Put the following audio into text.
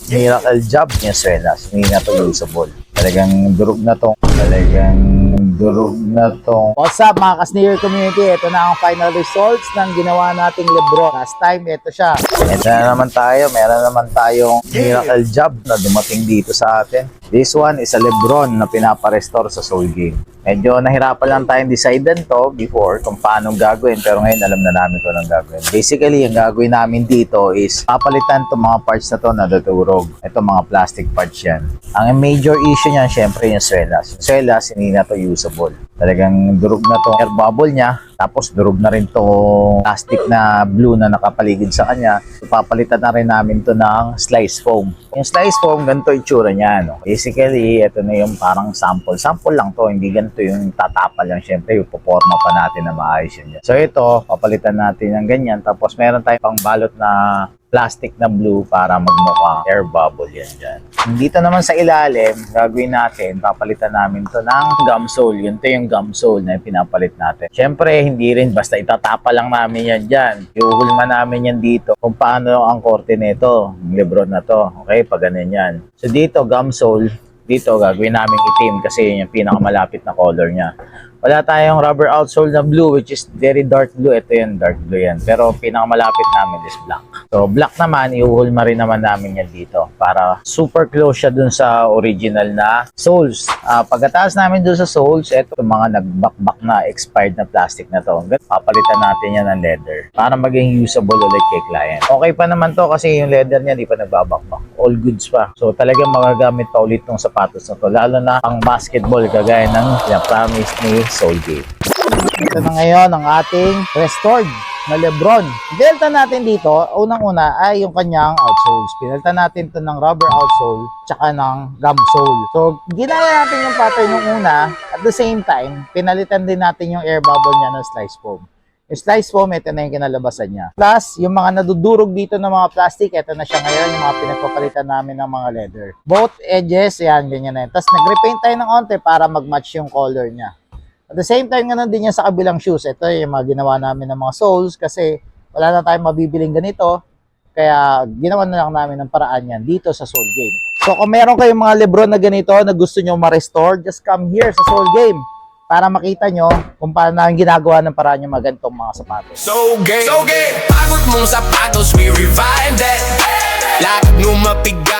Miracle job niya Swelas. Hindi na to usable. Talagang durog na to. Talagang durog na to. What's up mga ka-Sneaker community? Ito na ang final results ng ginawa nating Lebron. Last time, ito siya. Ito na naman tayo. Meron naman tayong miracle job na dumating dito sa atin. This one is a Lebron na pinapa-restore sa Soul Game. Medyo nahirapan lang tayong decidan to before kung paano gagawin, pero ngayon alam na namin kung anong gagawin. Basically, ang gagawin namin dito is papalitan itong mga parts na to na dadurog. Ito mga plastic parts yan. Ang major issue niyan, syempre yung swelas. Yung swelas, hindi na to usable. Talagang durog na to air bubble niya. Tapos durog na rin to plastic na blue na nakapaligid sa kanya. So, papalitan na rin namin to ng slice foam. Yung slice foam, ganito itsura niya. No? Basically, ito na yung parang sample. Sample lang to, hindi ganito yung tatapal lang. Siyempre, yung poporma pa natin na maayos yun. So ito, papalitan natin ng ganyan. Tapos meron tayong pang balot na plastic na blue para magmukha air bubble yan dyan. Dito naman sa ilalim, gagawin natin, papalitan namin to ng gum sole. Yun to yung gum sole na yung pinapalit natin. Siyempre, hindi rin basta itatapa lang namin yan dyan. Iuhulma namin yan dito kung paano ang korte nito, yung Lebron na to. Okay, pag ganun yan. So dito, gum sole, dito gagawin namin itim kasi yun yung pinakamalapit na color niya. Wala tayong rubber outsole na blue which is very dark blue. Ito yan, dark blue yan. Pero pinakamalapit namin is black. So black naman, iuhulma rin naman namin yan dito para super close siya dun sa original na soles. Pagkatapos namin dun sa soles, ito mga nagbakbak na expired na plastic na to. Papalitan natin yan ng leather para maging usable ulit kay client. Okay pa naman to kasi yung leather niya di pa nagbabakbak. All goods pa. So talagang magagamit pa ulit tong sapatos na to. Lalo na ang basketball kagaya ng promise ni Soul Game. Ito na ngayon ang ating restored na Lebron. Pinalitan natin dito, unang-una ay yung kanyang outsoles. Pinalitan natin ito ng rubber outsole tsaka ng gum sole. So, ginaya natin yung pattern ng una. At the same time, pinalitan din natin yung air bubble niya ng slice foam. Yung slice foam, ito na yung kinalabasan niya. Plus, yung mga nadudurog dito ng mga plastic, ito na siya ngayon, yung mga pinagpapalitan namin ng mga leather. Both edges, yan, ganyan na yun. Tapos, nag-repaint tayo ng onte para mag-match yung color niya. At the same time, ganun din yan sa kabilang shoes. Ito yung mga ginawa namin ng mga soles kasi wala na tayong mabibiling ganito. Kaya ginawa na lang namin ng paraan yan dito sa Soul Game. So kung meron kayong mga Lebron na ganito na gusto nyo ma-restore, just come here sa Soul Game para makita nyo kung paano namin ginagawa ng paraan yung mga ganitong mga sapatos. So game, pagod mong sapatos, we revive that. Lahat mo mapiga